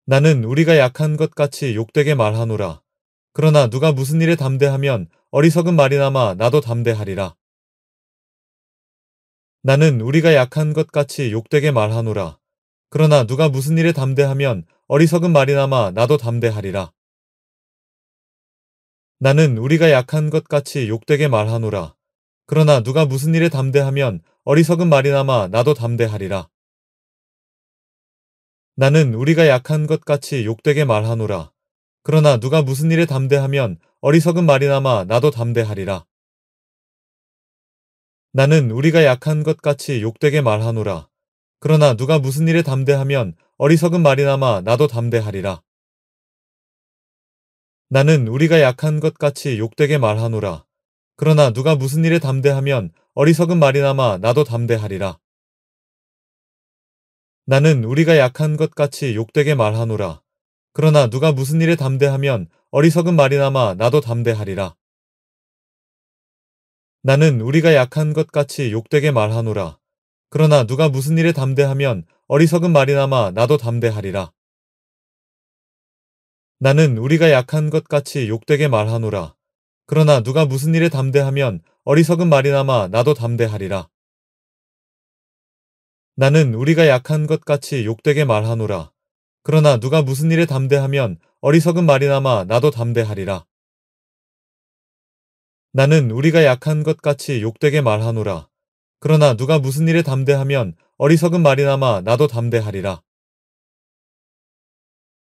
나는 우리가 약한 것 같이 욕되게 말하노라. 그러나 누가 무슨 일에 담대하면 어리석은 말이나마 나도 담대하리라. 나는 우리가 약한 것 같이 욕되게 말하노라. 그러나 누가 무슨 일에 담대하면 어리석은 말이나마 나도 담대하리라. 나는 우리가 약한 것 같이 욕되게 말하노라. 그러나 누가 무슨 일에 담대하면 어리석은 말이나마 나도 담대하리라. 나는 우리가 약한 것 같이 욕되게 말하노라. 그러나 누가 무슨 일에 담대하면 어리석은 말이나마 나도 담대하리라. 나는 우리가 약한 것 같이 욕되게 말하노라. 그러나 누가 무슨 일에 담대하면 어리석은 말이나마 나도 담대하리라. 나는 우리가 약한 것 같이 욕되게 말하노라. 그러나 누가 무슨 일에 담대하면 어리석은 말이나마 나도 담대하리라. 나는 우리가 약한 것 같이 욕되게 말하노라. 그러나 누가 무슨 일에 담대하면 어리석은 말이나마 나도 담대하리라. 나는 우리가 약한 것 같이 욕되게 말하노라. 그러나 누가 무슨 일에 담대하면 어리석은 말이나마 나도 담대하리라. 나는 우리가 약한 것 같이 욕되게 말하노라. 그러나 누가 무슨 일에 담대하면 어리석은 말이나마 나도 담대하리라. 나는 우리가 약한 것 같이 욕되게 말하노라. 그러나 누가 무슨 일에 담대하면 어리석은 말이나마 나도 담대하리라. 나는 우리가 약한 것 같이 욕되게 말하노라. 그러나 누가 무슨 일에 담대하면 어리석은 말이나마 나도 담대하리라.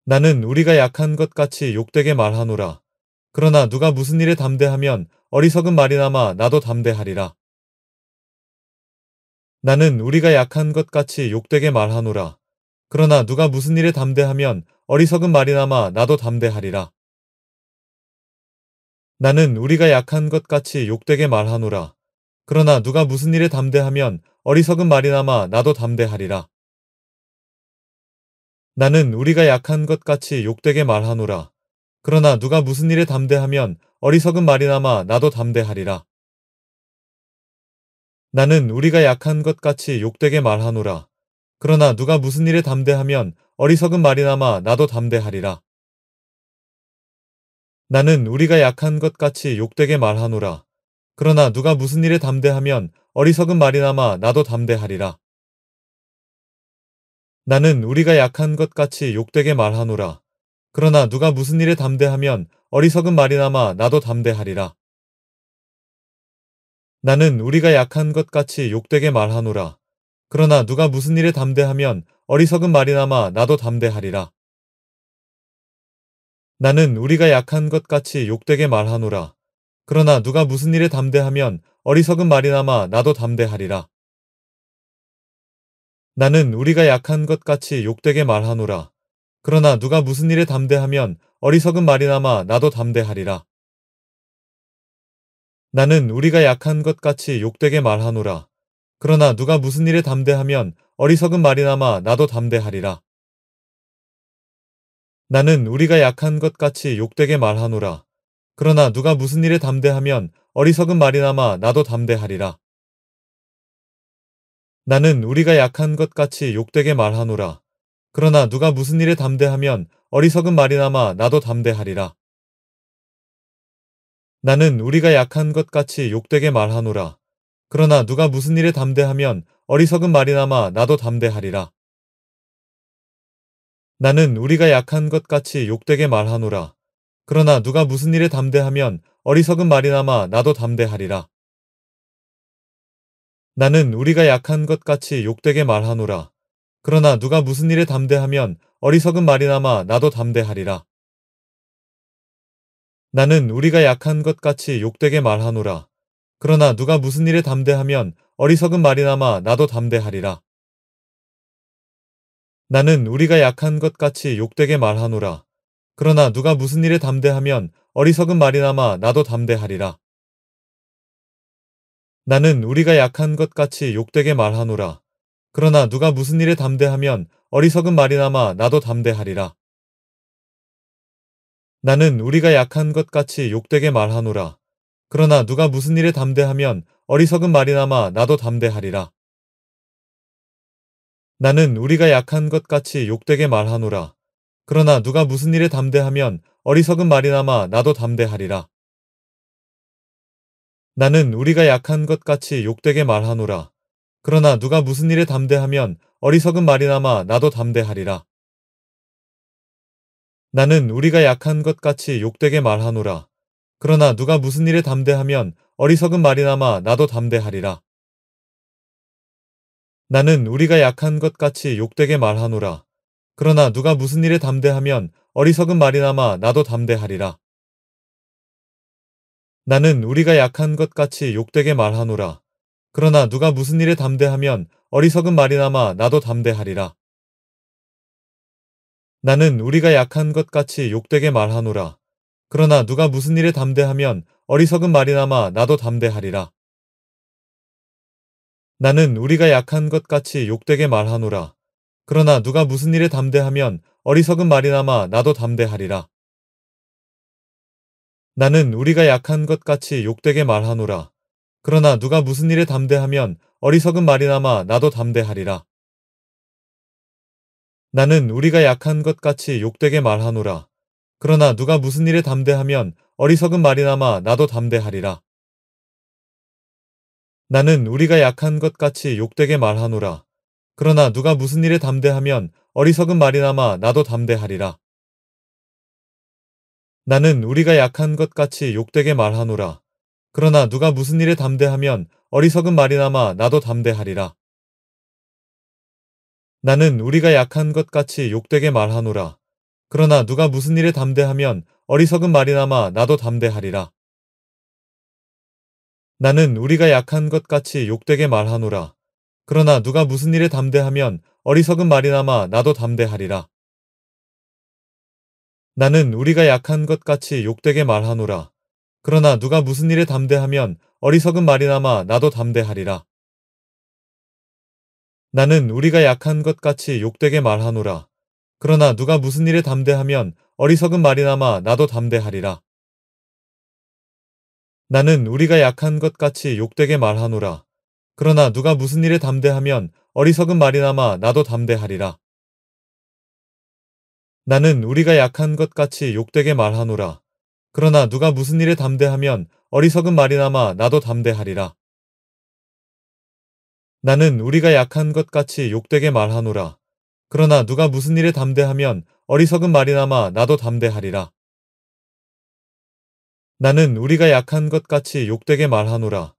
나는 우리가 약한 것 같이 욕되게 말하노라. 그러나 누가 무슨 일에 담대하면 어리석은 말이나마 나도 담대하리라. 나는 우리가 약한 것 같이 욕되게 말하노라. 그러나 누가 무슨 일에 담대하면 어리석은 말이나마 나도 담대하리라. 나는 우리가 약한 것 같이 욕되게 말하노라. 그러나 누가 무슨 일에 담대하면 어리석은 말이나마 나도 담대하리라. 나는 우리가 약한 것 같이 욕되게 말하노라. 그러나 누가 무슨 일에 담대하면 어리석은 말이나마 나도 담대하리라. 나는 우리가 약한 것 같이 욕되게 말하노라. 그러나 누가 무슨 일에 담대하면 어리석은 말이나마 나도 담대하리라. 나는 우리가 약한 것 같이 욕되게 말하노라. 그러나 누가 무슨 일에 담대하면 어리석은 말이나마 나도 담대하리라. 나는 우리가 약한 것 같이 욕되게 말하노라. 그러나 누가 무슨 일에 담대하면 어리석은 말이나마 나도 담대하리라. 나는 우리가 약한 것 같이 욕되게 말하노라. 그러나 누가 무슨 일에 담대하면 어리석은 말이나마 나도 담대하리라. 나는 우리가 약한 것 같이 욕되게 말하노라. 그러나 누가 무슨 일에 담대하면 어리석은 말이나마 나도 담대하리라. 나는 우리가 약한 것 같이 욕되게 말하노라. 그러나 누가 무슨 일에 담대하면 어리석은 말이나마 나도 담대하리라. 나는 우리가 약한 것 같이 욕되게 말하노라. 그러나 누가 무슨 일에 담대하면 어리석은 말이나마 나도 담대하리라. 나는 우리가 약한 것 같이 욕되게 말하노라. 그러나 누가 무슨 일에 담대하면 어리석은 말이나마 나도 담대하리라. 나는 우리가 약한 것 같이 욕되게 말하노라. 그러나 누가 무슨 일에 담대하면 어리석은 말이나마 나도 담대하리라. 나는 우리가 약한 것 같이 욕되게 말하노라. 그러나 누가 무슨 일에 담대하면 어리석은 말이나마 나도 담대하리라. 나는 우리가 약한 것 같이 욕되게 말하노라. 그러나 누가 무슨 일에 담대하면 어리석은 말이나마 나도 담대하리라. 나는 우리가 약한 것 같이 욕되게 말하노라. 그러나 누가 무슨 일에 담대하면 어리석은 말이나마 나도 담대하리라. 나는 우리가 약한 것 같이 욕되게 말하노라. 그러나 누가 무슨 일에 담대하면 어리석은 말이나마 나도 담대하리라. 나는 우리가 약한 것 같이 욕되게 말하노라. 그러나 누가 무슨 일에 담대하면 어리석은 말이나마 나도 담대하리라. 나는 우리가 약한 것 같이 욕되게 말하노라. 그러나 누가 무슨 일에 담대하면 어리석은 말이나마 나도 담대하리라. 나는 우리가 약한 것 같이 욕되게 말하노라. 그러나 누가 무슨 일에 담대하면 어리석은 말이나마 나도 담대하리라. 나는 우리가 약한 것 같이 욕되게 말하노라. 그러나 누가 무슨 일에 담대하면 어리석은 말이나마 나도 담대하리라. 나는 우리가 약한 것 같이 욕되게 말하노라. 그러나 누가 무슨 일에 담대하면 어리석은 말이나마 나도 담대하리라. 나는 우리가 약한 것 같이 욕되게 말하노라. 그러나 누가 무슨 일에 담대하면 어리석은 말이나마 나도 담대하리라. 나는 우리가 약한 것 같이 욕되게 말하노라. 그러나 누가 무슨 일에 담대하면 어리석은 말이나마 나도 담대하리라. 나는 우리가 약한 것 같이 욕되게 말하노라. 그러나 누가 무슨 일에 담대하면 어리석은 말이나마 나도 담대하리라. 나는 우리가 약한 것 같이 욕되게 말하노라. 그러나 누가 무슨 일에 담대하면 어리석은 말이나마 나도 담대하리라. 나는 우리가 약한 것 같이 욕되게 말하노라. 그러나 누가 무슨 일에 담대하면 어리석은 말이나마 나도 담대하리라. 나는 우리가 약한 것 같이 욕되게 말하노라. 그러나 누가 무슨 일에 담대하면 어리석은 말이나마 나도 담대하리라. 나는 우리가 약한 것 같이 욕되게 말하노라. 그러나 누가 무슨 일에 담대하면 어리석은 말이나마 나도 담대하리라. 나는 우리가 약한 것 같이 욕되게 말하노라. 그러나 누가 무슨 일에 담대하면 어리석은 말이나마 나도 담대하리라. 나는 우리가 약한 것 같이 욕되게 말하노라. 그러나 누가 무슨 일에 담대하면 어리석은 말이나마 나도 담대하리라. 나는 우리가 약한 것 같이 욕되게 말하노라. 그러나 누가 무슨 일에 담대하면 어리석은 말이나마 나도 담대하리라. 나는 우리가 약한 것 같이 욕되게 말하노라. 그러나 누가 무슨 일에 담대하면 어리석은 말이나마 나도 담대하리라. 나는 우리가 약한 것 같이 욕되게 말하노라. 그러나 누가 무슨 일에 담대하면 어리석은 말이나마 나도 담대하리라. 나는 우리가 약한 것 같이 욕되게 말하노라. 그러나 누가 무슨 일에 담대하면 어리석은 말이나마 나도 담대하리라. 나는 우리가 약한 것 같이 욕되게 말하노라. 그러나 누가 무슨 일에 담대하면 어리석은 말이나마 나도 담대하리라. 나는 우리가 약한 것 같이 욕되게 말하노라. 그러나 누가 무슨 일에 담대하면 어리석은 말이나마 나도 담대하리라. 나는 우리가 약한 것 같이 욕되게 말하노라. 그러나 누가 무슨 일에 담대하면 어리석은 말이나마 나도 담대하리라. 나는 우리가 약한 것 같이 욕되게 말하노라.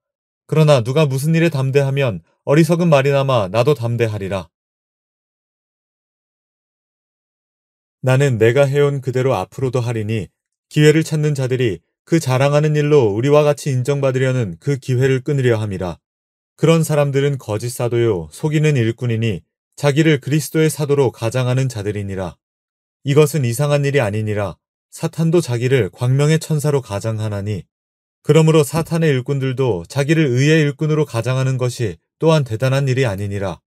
그러나 누가 무슨 일에 담대하면 어리석은 말이나마 나도 담대하리라. 나는 내가 해온 그대로 앞으로도 하리니 기회를 찾는 자들이 그 자랑하는 일로 우리와 같이 인정받으려는 그 기회를 끊으려 함이라. 그런 사람들은 거짓 사도요 속이는 일꾼이니 자기를 그리스도의 사도로 가장하는 자들이니라. 이것은 이상한 일이 아니니라. 사탄도 자기를 광명의 천사로 가장하나니 그러므로 사탄의 일꾼들도 자기를 의의 일꾼으로 가장하는 것이 또한 대단한 일이 아니니라.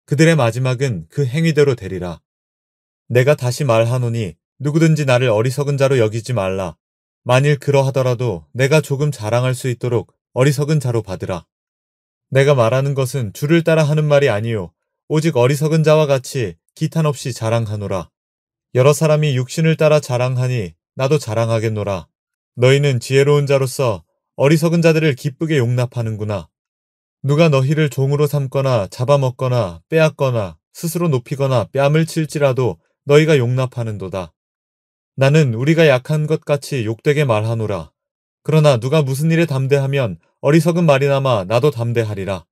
그들의 마지막은 그 행위대로 되리라. 내가 다시 말하노니 누구든지 나를 어리석은 자로 여기지 말라. 만일 그러하더라도 내가 조금 자랑할 수 있도록 어리석은 자로 받으라. 내가 말하는 것은 주를 따라 하는 말이 아니요 오직 어리석은 자와 같이 기탄 없이 자랑하노라. 여러 사람이 육신을 따라 자랑하니 나도 자랑하겠노라. 너희는 지혜로운 자로서 어리석은 자들을 기쁘게 용납하는구나. 누가 너희를 종으로 삼거나 잡아먹거나 빼앗거나 스스로 높이거나 뺨을 칠지라도 너희가 용납하는도다. 나는 우리가 약한 것 같이 욕되게 말하노라. 그러나 누가 무슨 일에 담대하면 어리석은 말이나마 나도 담대하리라.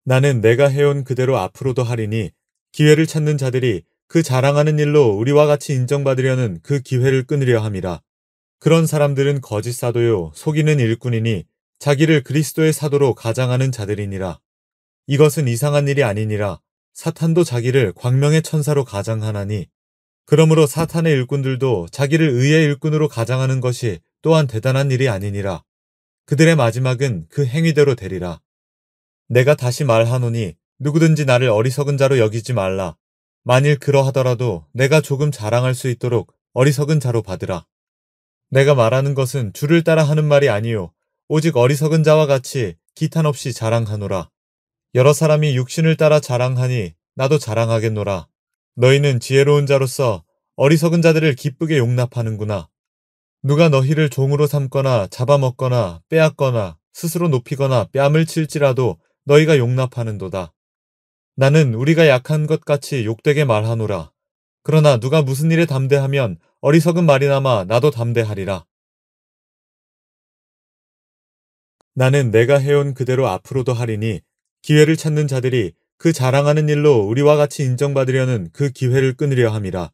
나는 내가 해온 그대로 앞으로도 하리니 기회를 찾는 자들이 그 자랑하는 일로 우리와 같이 인정받으려는 그 기회를 끊으려 함이라. 그런 사람들은 거짓 사도요 속이는 일꾼이니 자기를 그리스도의 사도로 가장하는 자들이니라. 이것은 이상한 일이 아니니라. 사탄도 자기를 광명의 천사로 가장하나니 그러므로 사탄의 일꾼들도 자기를 의의 일꾼으로 가장하는 것이 또한 대단한 일이 아니니라. 그들의 마지막은 그 행위대로 되리라. 내가 다시 말하노니 누구든지 나를 어리석은 자로 여기지 말라. 만일 그러하더라도 내가 조금 자랑할 수 있도록 어리석은 자로 받으라. 내가 말하는 것은 주를 따라 하는 말이 아니요 오직 어리석은 자와 같이 기탄 없이 자랑하노라. 여러 사람이 육신을 따라 자랑하니 나도 자랑하겠노라. 너희는 지혜로운 자로서 어리석은 자들을 기쁘게 용납하는구나. 누가 너희를 종으로 삼거나 잡아먹거나 빼앗거나 스스로 높이거나 뺨을 칠지라도 너희가 용납하는도다. 나는 우리가 약한 것 같이 욕되게 말하노라. 그러나 누가 무슨 일에 담대하면 어리석은 말이나마 나도 담대하리라. 나는 내가 해온 그대로 앞으로도 하리니 기회를 찾는 자들이 그 자랑하는 일로 우리와 같이 인정받으려는 그 기회를 끊으려 함이라.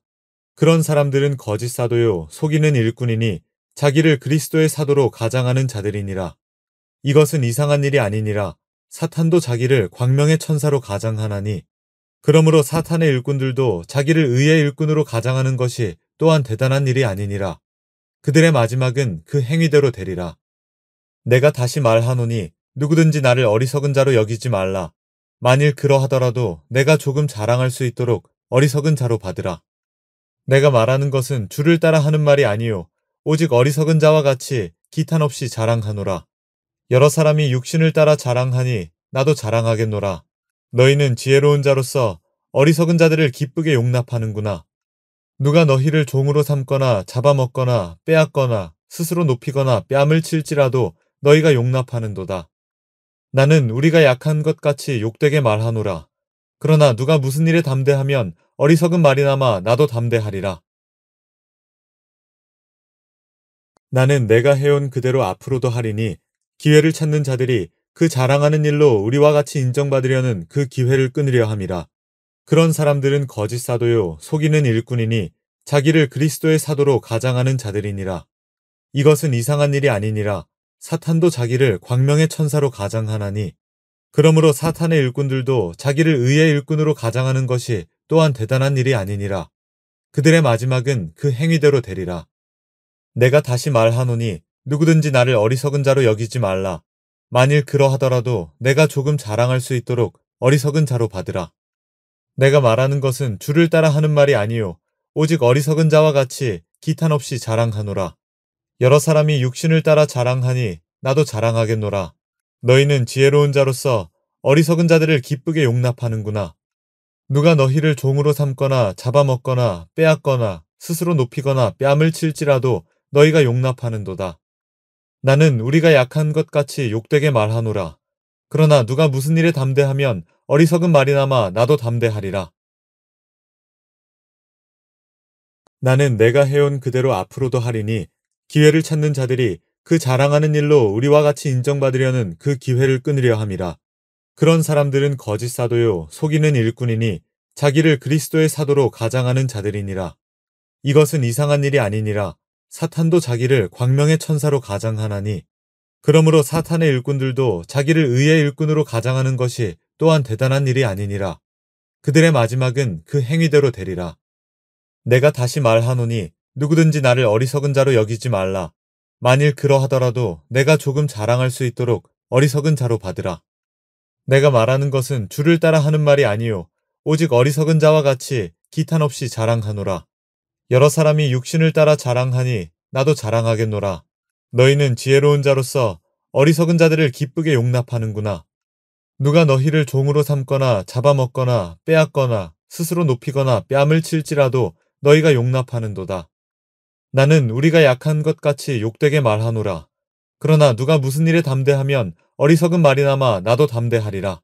그런 사람들은 거짓 사도요 속이는 일꾼이니 자기를 그리스도의 사도로 가장하는 자들이니라. 이것은 이상한 일이 아니니라. 사탄도 자기를 광명의 천사로 가장하나니 그러므로 사탄의 일꾼들도 자기를 의의 일꾼으로 가장하는 것이 또한 대단한 일이 아니니라. 그들의 마지막은 그 행위대로 되리라. 내가 다시 말하노니 누구든지 나를 어리석은 자로 여기지 말라. 만일 그러하더라도 내가 조금 자랑할 수 있도록 어리석은 자로 받으라. 내가 말하는 것은 주를 따라 하는 말이 아니요 오직 어리석은 자와 같이 기탄 없이 자랑하노라. 여러 사람이 육신을 따라 자랑하니 나도 자랑하겠노라. 너희는 지혜로운 자로서 어리석은 자들을 기쁘게 용납하는구나. 누가 너희를 종으로 삼거나 잡아먹거나 빼앗거나 스스로 높이거나 뺨을 칠지라도 너희가 용납하는도다. 나는 우리가 약한 것 같이 욕되게 말하노라. 그러나 누가 무슨 일에 담대하면 어리석은 말이나마 나도 담대하리라. 나는 내가 해온 그대로 앞으로도 하리니 기회를 찾는 자들이 그 자랑하는 일로 우리와 같이 인정받으려는 그 기회를 끊으려 함이라. 그런 사람들은 거짓 사도요 속이는 일꾼이니 자기를 그리스도의 사도로 가장하는 자들이니라. 이것은 이상한 일이 아니니라. 사탄도 자기를 광명의 천사로 가장하나니 그러므로 사탄의 일꾼들도 자기를 의의 일꾼으로 가장하는 것이 또한 대단한 일이 아니니라. 그들의 마지막은 그 행위대로 되리라. 내가 다시 말하노니 누구든지 나를 어리석은 자로 여기지 말라. 만일 그러하더라도 내가 조금 자랑할 수 있도록 어리석은 자로 받으라. 내가 말하는 것은 주를 따라 하는 말이 아니요 오직 어리석은 자와 같이 기탄 없이 자랑하노라. 여러 사람이 육신을 따라 자랑하니 나도 자랑하겠노라. 너희는 지혜로운 자로서 어리석은 자들을 기쁘게 용납하는구나. 누가 너희를 종으로 삼거나 잡아먹거나 빼앗거나 스스로 높이거나 뺨을 칠지라도 너희가 용납하는도다. 나는 우리가 약한 것 같이 욕되게 말하노라. 그러나 누가 무슨 일에 담대하면 어리석은 말이나마 나도 담대하리라. 나는 내가 해온 그대로 앞으로도 하리니 기회를 찾는 자들이 그 자랑하는 일로 우리와 같이 인정받으려는 그 기회를 끊으려 함이라. 그런 사람들은 거짓 사도요 속이는 일꾼이니 자기를 그리스도의 사도로 가장하는 자들이니라. 이것은 이상한 일이 아니니라. 사탄도 자기를 광명의 천사로 가장하나니 그러므로 사탄의 일꾼들도 자기를 의의 일꾼으로 가장하는 것이 또한 대단한 일이 아니니라. 그들의 마지막은 그 행위대로 되리라. 내가 다시 말하노니 누구든지 나를 어리석은 자로 여기지 말라. 만일 그러하더라도 내가 조금 자랑할 수 있도록 어리석은 자로 받으라. 내가 말하는 것은 주를 따라 하는 말이 아니요 오직 어리석은 자와 같이 기탄 없이 자랑하노라. 여러 사람이 육신을 따라 자랑하니 나도 자랑하겠노라. 너희는 지혜로운 자로서 어리석은 자들을 기쁘게 용납하는구나. 누가 너희를 종으로 삼거나 잡아먹거나 빼앗거나 스스로 높이거나 뺨을 칠지라도 너희가 용납하는도다. 나는 우리가 약한 것 같이 욕되게 말하노라. 그러나 누가 무슨 일에 담대하면 어리석은 말이나마 나도 담대하리라.